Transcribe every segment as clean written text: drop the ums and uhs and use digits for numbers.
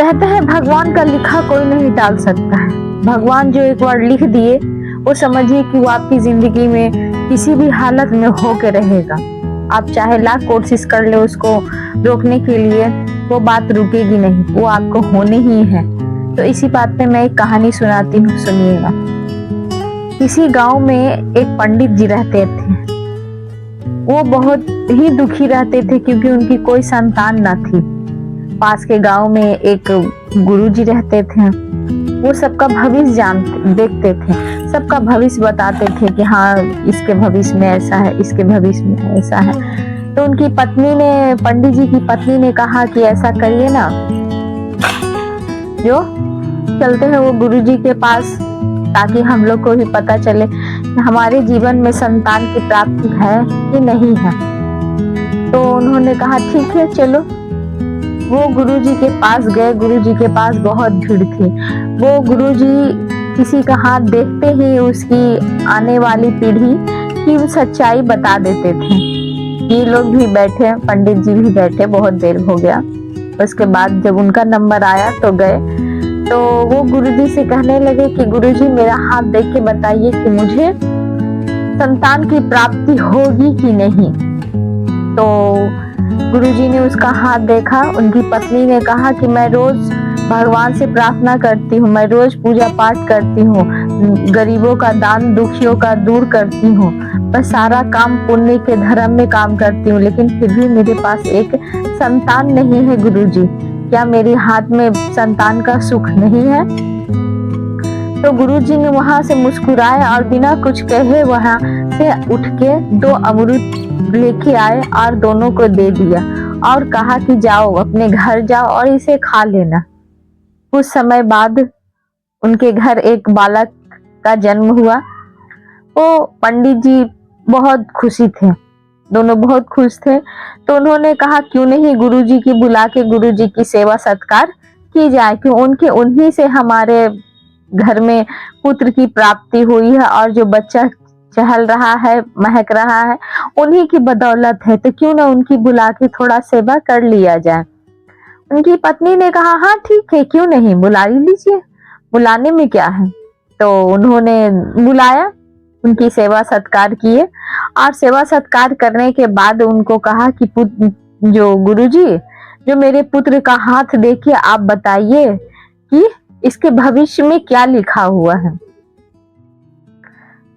कहते हैं भगवान का लिखा कोई नहीं टाल सकता है। भगवान जो एक बार लिख दिए वो समझिए कि वो आपकी जिंदगी में किसी भी हालत में होके रहेगा। आप चाहे लाख कोशिश कर ले उसको रोकने के लिए, वो बात रुकेगी नहीं, वो आपको होनी ही है। तो इसी बात पे मैं एक कहानी सुनाती हूँ, सुनिएगा। किसी गांव में एक पंडित जी रहते थे। वो बहुत ही दुखी रहते थे क्योंकि उनकी कोई संतान न थी। पास के गांव में एक गुरुजी रहते थे। वो सबका भविष्य देखते थे, सबका भविष्य बताते थे कि हाँ इसके भविष्य में ऐसा है, इसके भविष्य में ऐसा है। तो उनकी पत्नी ने, पंडित जी की पत्नी ने कहा कि ऐसा करिए ना, जो चलते हैं वो गुरुजी के पास, ताकि हम लोग को भी पता चले कि हमारे जीवन में संतान की प्राप्ति है कि नहीं है। तो उन्होंने कहा ठीक है चलो। वो गुरुजी के पास गए। गुरुजी के पास बहुत भीड़ थी। वो गुरुजी किसी का हाथ देखते ही उसकी आने वाली पीढ़ी की सच्चाई बता देते थे। ये लोग भी बैठे, पंडित जी भी बैठे, बहुत देर हो गया। उसके बाद जब उनका नंबर आया तो गए। तो वो गुरुजी से कहने लगे कि गुरुजी मेरा हाथ देख के बताइए कि मुझे संतान की प्राप्ति होगी कि नहीं। तो गुरुजी ने उसका हाथ देखा। उनकी पत्नी ने कहा कि मैं रोज भगवान से प्रार्थना करती हूँ, मैं रोज पूजा पाठ करती हूँ, गरीबों का दान, दुखियों का दूर करती हूँ, मैं सारा काम पुण्य के धर्म में काम करती हूँ, लेकिन फिर भी मेरे पास एक संतान नहीं है गुरुजी। क्या मेरे हाथ में संतान का सुख नहीं है? तो गुरुजी ने वहां से मुस्कुराए और बिना कुछ कहे वहां से उठ के 2 अमरूद लेके आए और दोनों को दे दिया और कहा कि जाओ अपने घर जाओ और इसे खा लेना। कुछ समय बाद उनके घर एक बालक का जन्म हुआ। वो पंडित जी बहुत खुशी थे, दोनों बहुत खुश थे। तो उन्होंने कहा क्यों नहीं गुरुजी की बुला के गुरुजी की सेवा सत्कार की जाए, क्यों उन्हीं से हमारे घर में पुत्र की प्राप्ति हुई है और जो बच्चा चहल रहा है, महक रहा है, उन्हीं की बदौलत है, तो क्यों ना उनकी बुला के थोड़ा सेवा कर लिया जाए। उनकी पत्नी ने कहा हाँ ठीक है, क्यों नहीं, बुला ही लीजिए, बुलाने में क्या है। तो उन्होंने बुलाया, उनकी सेवा सत्कार किए और सेवा सत्कार करने के बाद उनको कहा कि जो गुरुजी, जो मेरे पुत्र का हाथ देखिए, आप बताइए कि इसके भविष्य में क्या लिखा हुआ है।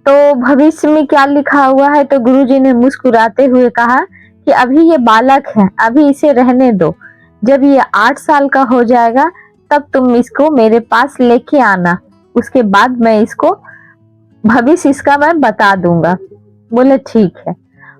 तो भविष्य में क्या लिखा हुआ है, तो गुरुजी ने मुस्कुराते हुए कहा कि अभी ये बालक है, अभी इसे रहने दो, जब ये 8 साल का हो जाएगा तब तुम इसको मेरे पास लेके आना, उसके बाद मैं इसको भविष्य इसका मैं बता दूंगा। बोले ठीक है।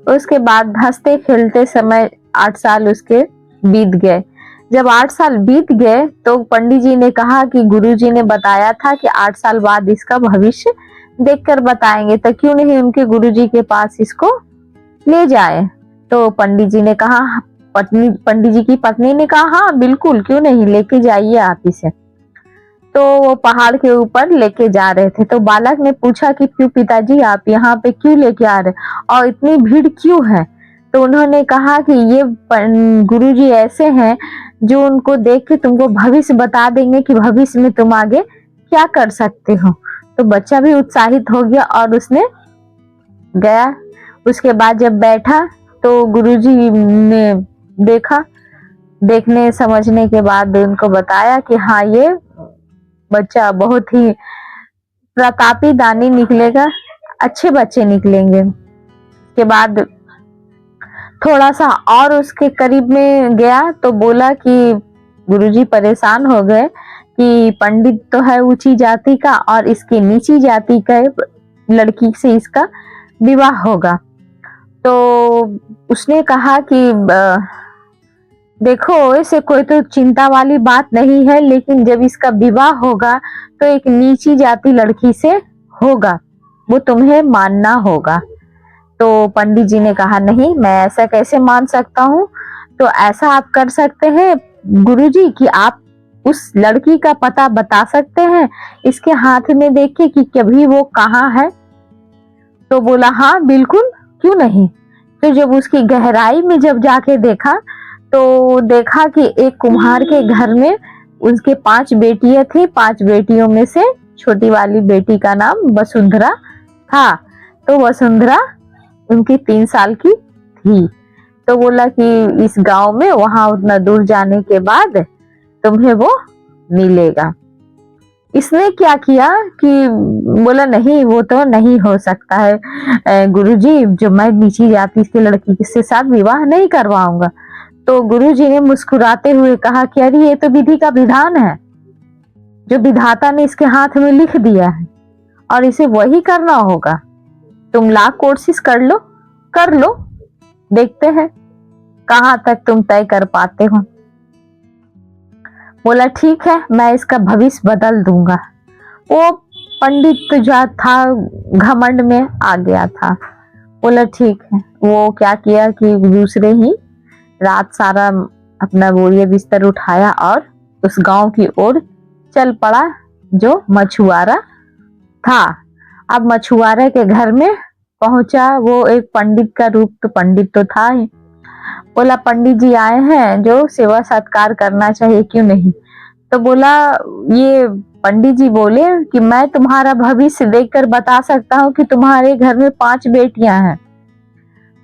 उसके बाद हंसते खेलते समय 8 साल उसके बीत गए। जब 8 साल बीत गए तो पंडित जी ने कहा कि गुरुजी ने बताया था कि 8 साल बाद इसका भविष्य देखकर बताएंगे, तो क्यों नहीं उनके गुरुजी के पास इसको ले जाए। तो पंडित जी ने कहा, पंडित जी की पत्नी ने कहा हाँ बिल्कुल, क्यों नहीं, लेके जाइए आप इसे। तो वो पहाड़ के ऊपर लेके जा रहे थे। तो बालक ने पूछा कि क्यों पिताजी आप यहाँ पे क्यों लेके आ रहे और इतनी भीड़ क्यों है। तो उन्होंने कहा कि ये गुरुजी ऐसे हैं जो उनको देख के तुमको भविष्य बता देंगे कि भविष्य में तुम आगे क्या कर सकते हो। तो बच्चा भी उत्साहित हो गया और उसने गया। उसके बाद जब बैठा तो गुरुजी ने देखा, देखने समझने के बाद उनको बताया कि हाँ ये बच्चा बहुत ही प्रतापी दानी निकलेगा, अच्छे बच्चे निकलेंगे। के बाद थोड़ा सा और उसके करीब में गया तो बोला कि गुरुजी परेशान हो गए कि पंडित तो है ऊंची जाति का और इसकी नीची जाति का लड़की से इसका विवाह होगा। तो उसने कहा कि देखो इसे कोई तो चिंता वाली बात नहीं है, लेकिन जब इसका विवाह होगा तो एक नीची जाति लड़की से होगा, वो तुम्हें मानना होगा। तो पंडित जी ने कहा नहीं, मैं ऐसा कैसे मान सकता हूँ। तो ऐसा आप कर सकते हैं गुरुजी कि आप उस लड़की का पता बता सकते हैं, इसके हाथ में देखिए कि कभी वो कहाँ है। तो बोला हाँ बिल्कुल, क्यों नहीं। तो जब उसकी गहराई में जब जाके देखा तो देखा कि एक कुम्हार के घर में उसके 5 बेटियां थी। 5 बेटियों में से छोटी वाली बेटी का नाम वसुंधरा था। तो वसुंधरा उनकी 3 साल की थी। तो बोला कि इस गांव में वहां उतना दूर जाने के बाद तुम्हें वो मिलेगा। इसने क्या किया कि बोला नहीं, वो तो नहीं हो सकता है गुरुजी, जो मैं नीची जाति की लड़की के साथ विवाह नहीं करवाऊंगा। तो गुरुजी ने मुस्कुराते हुए कहा कि अरे ये तो विधि का विधान है, जो विधाता ने इसके हाथ में लिख दिया है और इसे वही करना होगा। तुम लाख कोशिश कर लो, देखते हैं कहां तक तुम तय कर पाते हो। बोला ठीक है, मैं इसका भविष्य बदल दूंगा। वो पंडित जो था घमंड में आ गया था। बोला ठीक है। वो क्या किया कि दूसरे ही रात सारा अपना बोरिया बिस्तर उठाया और उस गांव की ओर चल पड़ा जो मछुआरा था। अब मछुआरे के घर में पहुंचा। वो एक पंडित का रूप, तो पंडित तो था ही। बोला पंडित जी आए हैं, जो सेवा सत्कार करना चाहिए, क्यों नहीं। तो बोला, ये पंडित जी बोले कि मैं तुम्हारा भविष्य देखकर बता सकता हूँ कि तुम्हारे घर में 5 बेटियां हैं।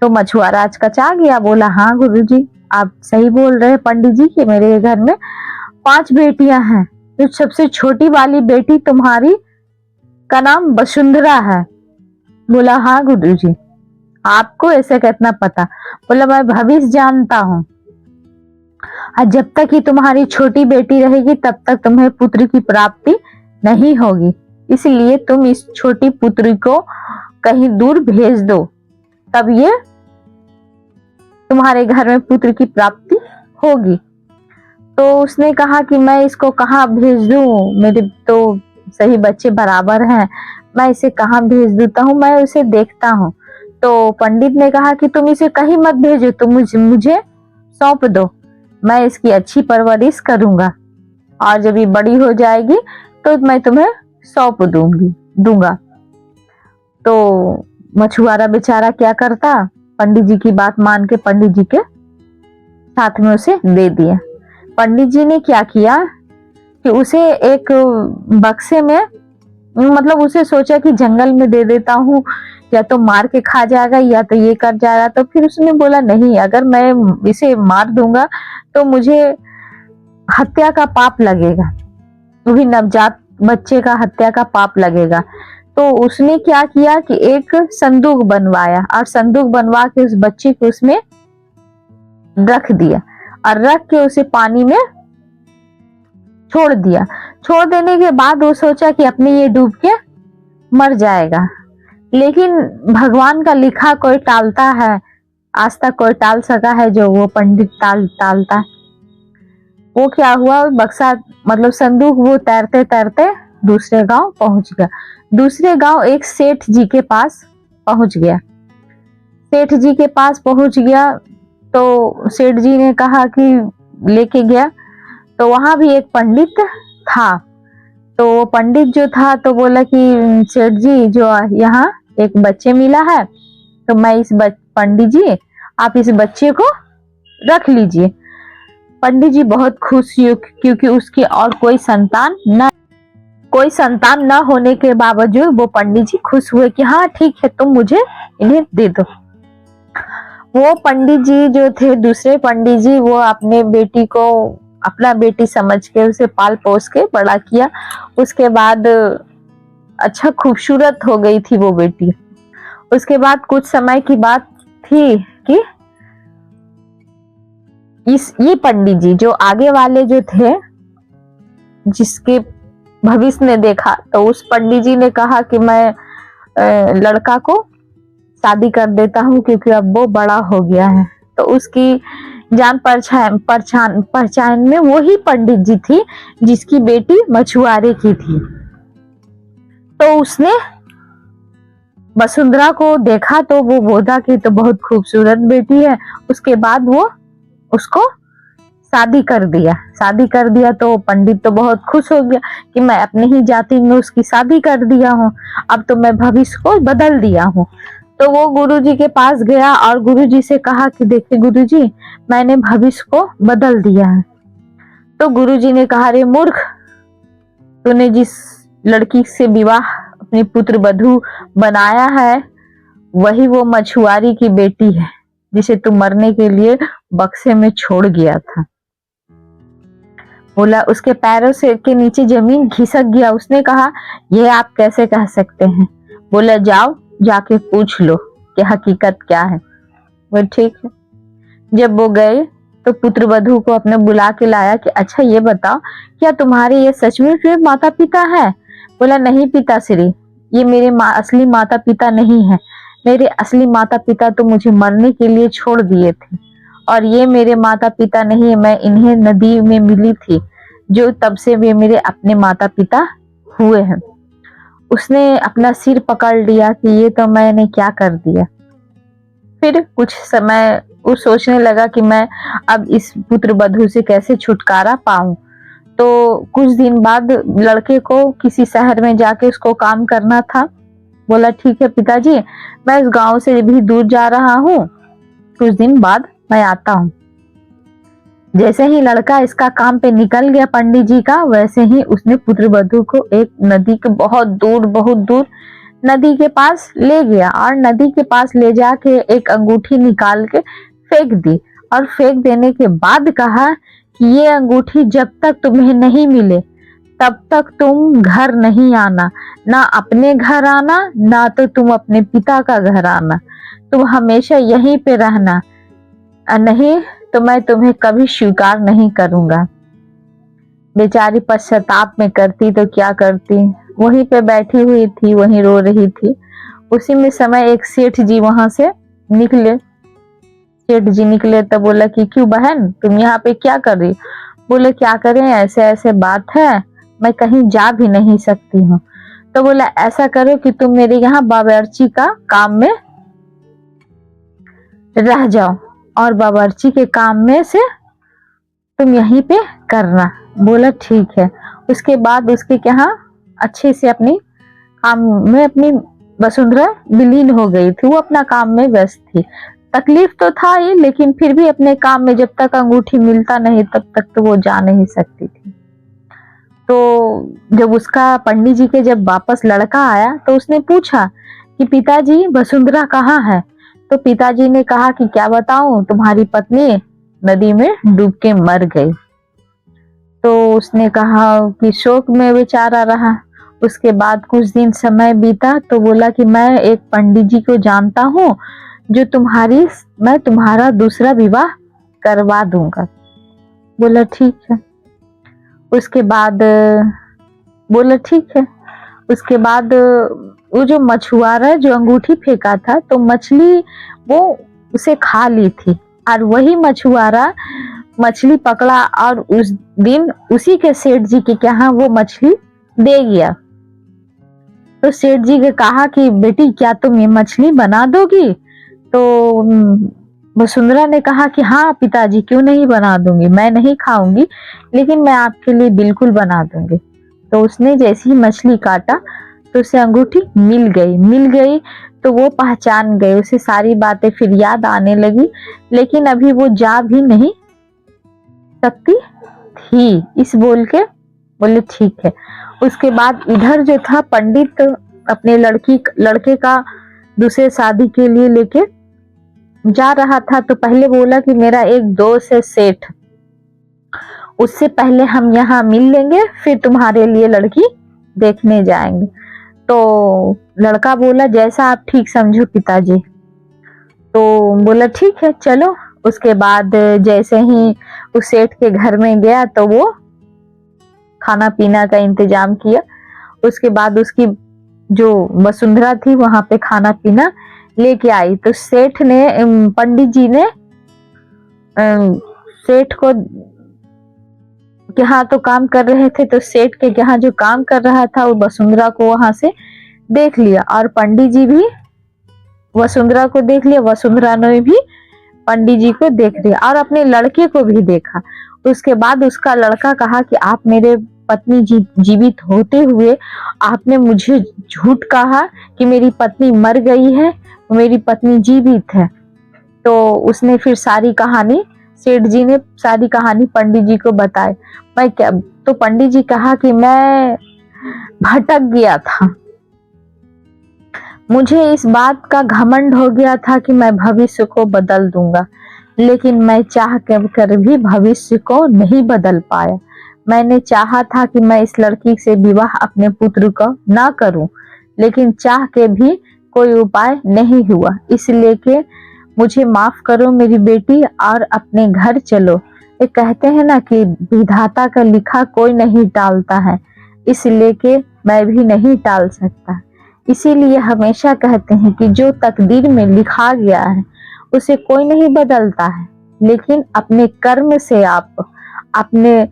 तो मछुआरा अचकचा गया। बोला हाँ गुरुजी, आप सही बोल रहे हैं पंडित जी कि मेरे घर में 5 बेटियां हैं। तो सबसे छोटी वाली बेटी तुम्हारी का नाम वसुंधरा है। बोला हाँ गुरुजी, आपको ऐसे कितना पता। बोला मैं भविष्य जानता हूँ, और जब तक ही तुम्हारी छोटी बेटी रहेगी तब तक तुम्हें पुत्र की प्राप्ति नहीं होगी, इसलिए तुम इस छोटी पुत्री को कहीं दूर भेज दो, तब ये तुम्हारे घर में पुत्र की प्राप्ति होगी। तो उसने कहा कि मैं इसको कहाँ भेज दूं, मेरे तो सही बच्चे बराबर हैं, मैं इसे कहाँ भेज देता हूँ, मैं उसे देखता हूँ। तो पंडित ने कहा कि तुम इसे कहीं मत भेजो, तुम मुझे सौंप दो, मैं इसकी अच्छी परवरिश करूंगा और जब ये बड़ी हो जाएगी तो मैं तुम्हें सौंप दूंगा। तो मछुआरा बेचारा क्या करता, पंडित जी की बात मान के पंडित जी के साथ में उसे दे दिया। पंडित जी ने क्या किया कि उसे एक बक्से में, मतलब उसे सोचा कि जंगल में दे देता हूँ, या तो मार के खा जाएगा या तो ये कर जाएगा। तो फिर उसने बोला नहीं, अगर मैं इसे मार दूंगा तो मुझे हत्या का पाप लगेगा, वो भी नवजात बच्चे का हत्या का पाप लगेगा। तो उसने क्या किया कि एक संदूक बनवाया और संदूक बनवा के उस बच्चे को उसमें रख दिया और रख के उसे पानी में छोड़ दिया। छोड़ देने के बाद वो सोचा कि अपने ये डूब के मर जाएगा, लेकिन भगवान का लिखा कोई टालता है, आज तक कोई टाल सका है जो वो पंडित टालता। वो क्या हुआ, बक्सा मतलब संदूक वो तैरते तैरते दूसरे गांव पहुंच गया। दूसरे गांव एक सेठ जी के पास पहुंच गया। सेठ जी के पास पहुंच गया तो सेठ जी ने कहा कि लेके गया, तो वहां भी एक पंडित था। तो वो पंडित जो था तो बोला कि सेठ जी, जो यहाँ एक बच्चे मिला है, तो मैं इस पंडित जी आप इस बच्चे को रख लीजिए। पंडित जी बहुत खुश हुए क्योंकि उसकी और कोई संतान न होने के बावजूद वो पंडित जी खुश हुए कि हाँ ठीक है, तुम मुझे इन्हें दे दो। वो पंडित जी जो थे, दूसरे पंडित जी, वो अपने बेटी को अपना बेटी समझ के उसे पाल पोस के बड़ा किया। उसके बाद अच्छा खूबसूरत हो गई थी वो बेटी। उसके बाद कुछ समय की बात थी कि ये पंडित जी जो आगे वाले जो थे, जिसके भविष्य ने देखा, तो उस पंडित जी ने कहा कि मैं लड़का को शादी कर देता हूँ क्योंकि अब वो बड़ा हो गया है। तो उसकी जान पहचान में वही पंडित जी थी जिसकी बेटी मछुआरे की थी। तो उसने वसुंधरा को देखा तो वो बोला कि तो बहुत खूबसूरत बेटी है। उसके बाद वो उसको शादी कर दिया। तो पंडित तो बहुत खुश हो गया कि मैं अपने ही जाति में उसकी शादी कर दिया हूँ, अब तो मैं भविष्य को बदल दिया हूँ। तो वो गुरुजी के पास गया और गुरुजी से कहा कि देखिए गुरुजी, मैंने भविष्य को बदल दिया है। तो गुरुजी ने कहा, रे मूर्ख, तूने जिस लड़की से विवाह अपनी पुत्र वधू बनाया है वही वो मछुआरी की बेटी है जिसे तू मरने के लिए बक्से में छोड़ गया था। बोला, उसके पैरों से के नीचे जमीन खिसक गया। उसने कहा, यह आप कैसे कह सकते हैं? बोला, जाओ जाके पूछ लो कि हकीकत क्या है। वो ठीक है। जब वो गए तो पुत्र वधू को अपने बुला के लाया कि अच्छा ये बताओ, क्या तुम्हारे ये सचमुच में माता पिता है? बोला, नहीं पिताश्री, ये मेरे असली माता पिता नहीं है। मेरे असली माता पिता तो मुझे मरने के लिए छोड़ दिए थे और ये मेरे माता पिता नहीं है, मैं इन्हें नदी में मिली थी जो तब से वे मेरे अपने माता पिता हुए हैं। उसने अपना सिर पकड़ लिया कि ये तो मैंने क्या कर दिया। फिर कुछ समय वो सोचने लगा कि मैं अब इस पुत्र वधू से कैसे छुटकारा पाऊं। तो कुछ दिन बाद लड़के को किसी शहर में जाके उसको काम करना था। बोला, ठीक है पिताजी, मैं इस गांव से भी दूर जा रहा हूँ, कुछ दिन बाद मैं आता हूँ। जैसे ही लड़का इसका काम पे निकल गया पंडित जी का, वैसे ही उसने पुत्र वधू को एक नदी के बहुत दूर नदी के पास ले गया और नदी के पास ले जाके एक अंगूठी निकाल के फेंक दी और फेंक देने के बाद कहा कि ये अंगूठी जब तक तुम्हें नहीं मिले तब तक तुम घर नहीं आना, ना अपने घर आना, ना तो तुम अपने पिता का घर आना, तुम हमेशा यहीं पे रहना, नहीं तो मैं तुम्हें कभी स्वीकार नहीं करूंगा। बेचारी पश्चाताप में करती तो क्या करती, वहीं पे बैठी हुई थी, वहीं रो रही थी। उसी में समय एक सेठ जी वहां से निकले। सेठ जी निकले तो बोला कि क्यों बहन, तुम यहाँ पे क्या कर रही? बोले, क्या करें, ऐसे ऐसे बात है, मैं कहीं जा भी नहीं सकती हूँ। तो बोला, ऐसा करो कि तुम मेरे यहाँ बावर्ची का काम में रह जाओ और बावर्ची के काम में से तुम यहीं पे करना। बोला, ठीक है। उसके बाद उसके यहाँ अच्छे से अपनी काम में अपनी वसुंधरा विलीन हो गई थी, वो अपना काम में व्यस्त थी। तकलीफ तो था ही, लेकिन फिर भी अपने काम में जब तक अंगूठी मिलता नहीं तब तक तो वो जा नहीं सकती थी। तो जब उसका पंडित जी के जब वापस लड़का आया तो उसने पूछा कि पिताजी वसुंधरा कहाँ है? तो पिताजी ने कहा कि क्या बताऊं, तुम्हारी पत्नी नदी में डूब के मर गई। तो उसने कहा कि शोक में बेचारा रहा। उसके बाद कुछ दिन समय बीता तो बोला कि मैं एक पंडित जी को जानता हूँ जो मैं तुम्हारा दूसरा विवाह करवा दूंगा। बोला, ठीक है। उसके बाद बोला, ठीक है। उसके बाद वो जो मछुआरा जो अंगूठी फेंका था तो मछली वो उसे खा ली थी और वही मछुआरा मछली पकड़ा और उस दिन उसी के सेठ जी के यहाँ वो मछली दे गया। तो सेठ जी ने कहा कि बेटी क्या तुम ये मछली बना दोगी? तो वसुंधरा ने कहा कि हाँ पिताजी, क्यों नहीं बना दूंगी, मैं नहीं खाऊंगी लेकिन मैं आपके लिए बिल्कुल बना दूंगी। तो उसने जैसे ही मछली काटा तो उसे अंगूठी मिल गई तो वो पहचान गए, उसे सारी बातें फिर याद आने लगी, लेकिन अभी वो जा भी नहीं सकती थी। इस बोल के बोले, ठीक है। उसके बाद इधर जो था पंडित अपने लड़के का दूसरे शादी के लिए लेके जा रहा था। तो पहले बोला कि मेरा एक दोस्त है सेठ, उससे पहले हम यहाँ मिल लेंगे, फिर तुम्हारे लिए लड़की देखने जाएंगे। तो लड़का बोला, जैसा आप ठीक समझो पिताजी। तो बोला, ठीक है चलो। उसके बाद जैसे ही उस सेठ के घर में गया तो वो खाना पीना का इंतजाम किया। उसके बाद उसकी जो वसुंधरा थी वहां पे खाना पीना लेके आई। तो सेठ ने पंडित जी ने सेठ को यहाँ तो काम कर रहे थे, तो सेठ के यहाँ जो काम कर रहा था वो वसुंधरा को वहां से देख लिया और पंडित जी भी वसुंधरा को देख लिया, वसुंधरा ने भी पंडित जी को देख लिया और अपने लड़के को भी देखा। उसके बाद उसका लड़का कहा कि आप मेरे पत्नी जीवित होते हुए आपने मुझे झूठ कहा कि मेरी पत्नी मर गई है, मेरी पत्नी जीवित है। तो उसने फिर सारी कहानी सेठ जी ने सारी कहानी पंडित जी को बताई। मैं क्या, तो पंडित जी कहा कि मैं भटक गया था, मुझे इस बात का घमंड हो गया था कि मैं भविष्य को बदल दूंगा, लेकिन मैं चाह कर भी भविष्य को नहीं बदल पाया। मैंने चाहा था कि मैं इस लड़की से विवाह अपने पुत्र को ना करूं, लेकिन चाह के भी कोई उपाय नहीं हुआ। इसलिए के मुझे माफ करो मेरी बेटी और अपने घर चलो। ये कहते हैं ना कि विधाता का लिखा कोई नहीं टालता है, इसलिए के मैं भी नहीं टाल सकता। इसीलिए हमेशा कहते हैं कि जो तकदीर में लिखा गया है उसे कोई नहीं बदलता है, लेकिन अपने कर्म से आप, अपने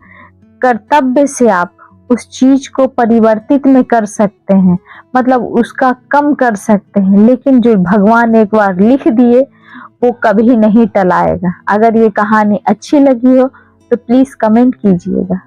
कर्तव्य से आप उस चीज को परिवर्तित में कर सकते हैं, मतलब उसका कम कर सकते हैं। लेकिन जो भगवान एक बार लिख दिए वो कभी नहीं टलाएगा। अगर ये कहानी अच्छी लगी हो तो प्लीज कमेंट कीजिएगा।